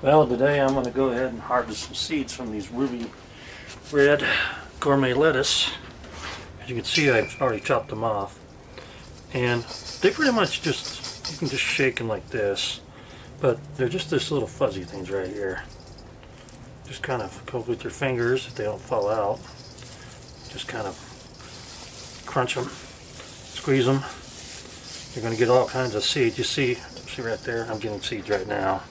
Well, today I'm going to go ahead and harvest some seeds from these ruby red gourmet lettuce. As you can see, I've already chopped them off. And they pretty much just, you can just shake them like this. But they're just this little fuzzy things right here. Just kind of go with your fingers if they don't fall out. Just kind of crunch them, squeeze them. You're going to get all kinds of seeds. You see right there, I'm getting seeds right now.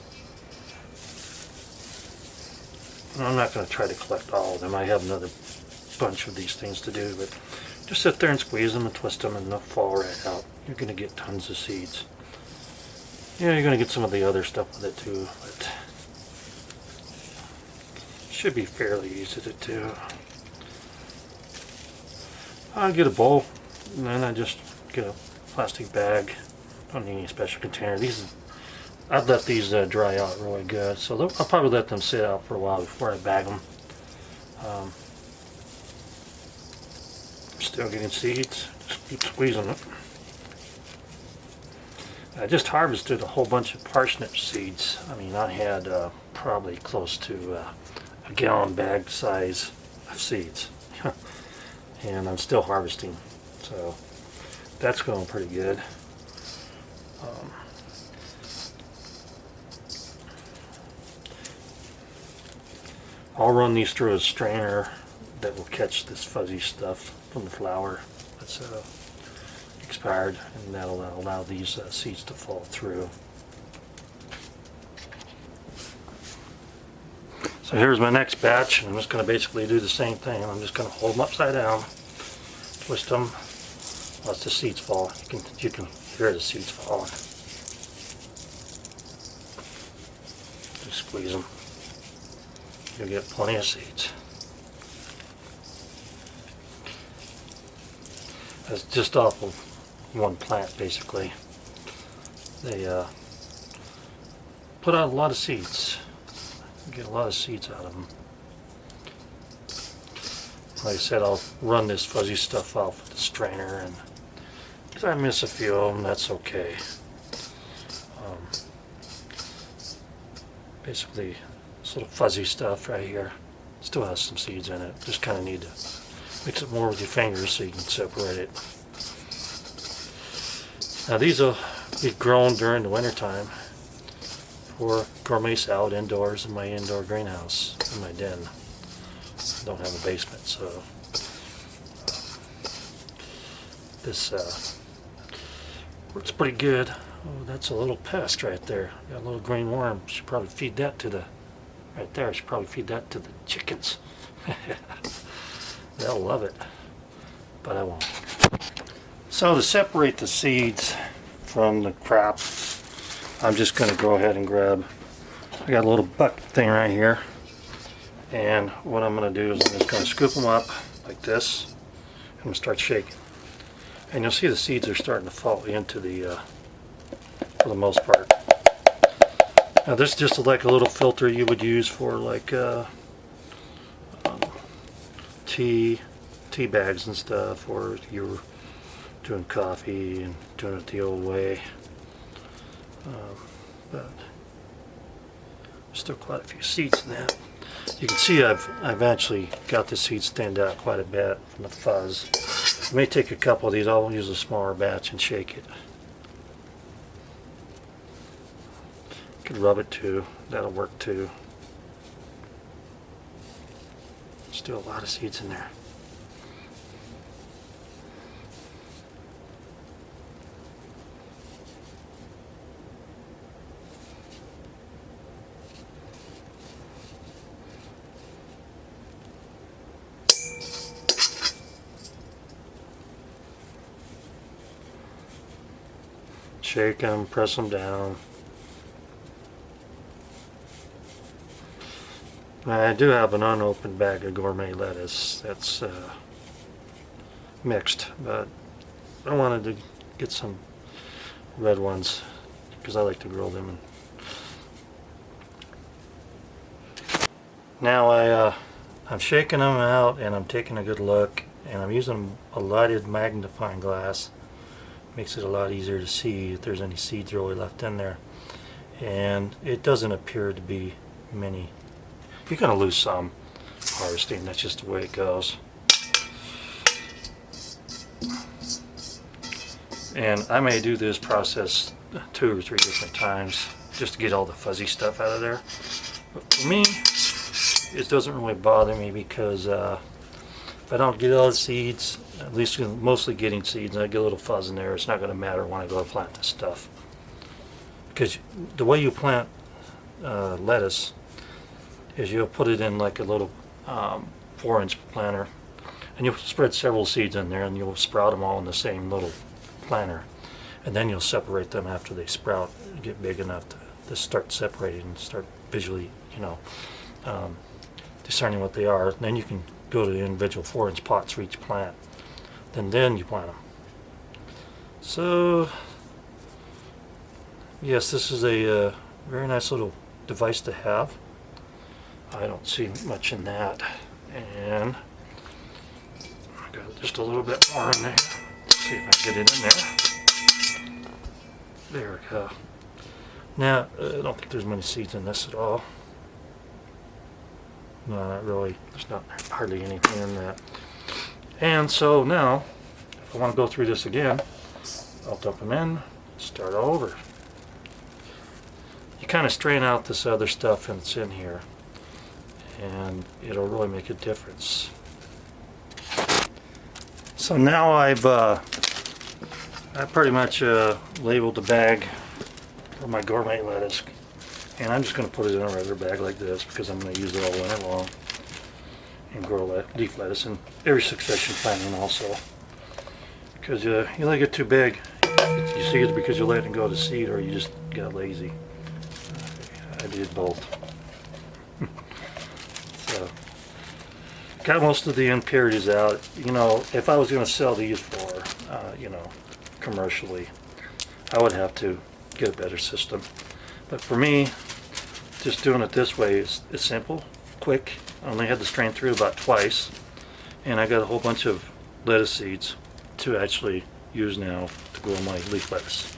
I'm not going to try to collect all of them. I have another bunch of these things to do, but just sit there and squeeze them and twist them and they'll fall right out. You're going to get tons of seeds. Yeah, you're going to get some of the other stuff with it too, but it should be fairly easy to do. I'll get a bowl and then I just get a plastic bag. Don't need any special container. I've let these dry out really good, so I'll probably let them sit out for a while before I bag them. Still getting seeds, just keep squeezing it. I just harvested a whole bunch of parsnip seeds. I mean, I had probably close to a gallon bag size of seeds. And I'm still harvesting, so that's going pretty good. I'll run these through a strainer that will catch this fuzzy stuff from the flour that's expired, and that'll allow these seeds to fall through. So here's my next batch, and I'm just going to basically do the same thing. I'm just going to hold them upside down, twist them, watch the seeds fall. You can hear the seeds falling. Just squeeze them. You'll get plenty of seeds. That's just off of one plant, basically. They put out a lot of seeds. You get a lot of seeds out of them. Like I said, I'll run this fuzzy stuff off with the strainer, and if I miss a few of them, that's okay. Basically, this little fuzzy stuff right here still has some seeds in it. Just kind of need to mix it more with your fingers so you can separate it. Now these will be grown during the winter time for gourmet salad indoors in my indoor greenhouse in my den. I don't have a basement, so this works pretty good. Oh, that's a little pest right there. Got a little green worm. Should probably feed that to the right there. I should probably feed that to the chickens. They'll love it, but I won't. So to separate the seeds from the crop, I'm just going to go ahead and grab, I got a little bucket thing right here, and what I'm going to do is I'm just going to scoop them up like this. I'm going to start shaking, and you'll see the seeds are starting to fall into the for the most part. Now this is just like a little filter you would use for like tea bags and stuff, or you're doing coffee and doing it the old way. But still quite a few seeds in that. You can see I've actually got the seeds stand out quite a bit from the fuzz. I may take a couple of these. I'll use a smaller batch and shake it. Could rub it too. That'll work too. Still a lot of seeds in there. Shake them, press them down. I do have an unopened bag of gourmet lettuce that's mixed, but I wanted to get some red ones because I like to grill them. Now I'm shaking them out and I'm taking a good look, and I'm using a lighted magnifying glass. Makes it a lot easier to see if there's any seeds really left in there. And it doesn't appear to be many. You're going to lose some harvesting. That's just the way it goes. And I may do this process 2 or 3 different times just to get all the fuzzy stuff out of there. But for me, it doesn't really bother me because if I don't get all the seeds, at least mostly getting seeds, and I get a little fuzz in there, it's not going to matter when I go to plant this stuff. Because the way you plant lettuce is you'll put it in like a little 4-inch planter, and you'll spread several seeds in there, and you'll sprout them all in the same little planter, and then you'll separate them after they sprout, get big enough to start separating and start visually, discerning what they are. And then you can go to the individual 4-inch pots for each plant. Then you plant them. So yes, this is a very nice little device to have. I don't see much in that, and I got just a little bit more in there. Let's see if I can get it in there. There we go. Now, I don't think there's many seeds in this at all. No, not really. There's not hardly anything in that. And so now, if I want to go through this again, I'll dump them in, start all over. You kind of strain out this other stuff that's in here, and it'll really make a difference. So now I pretty much labeled the bag for my gourmet lettuce, and I'm just going to put it in a regular bag like this because I'm going to use it all winter long and grow leaf lettuce and every succession planting also. Because you let it get too big, you see it's because you're letting it go to seed or you just got lazy. I did both. So got most of the impurities out. If I was going to sell these for commercially, I would have to get a better system. But for me, just doing it this way is simple, quick. I only had to strain through about twice, and I got a whole bunch of lettuce seeds to actually use now to grow my leaf lettuce.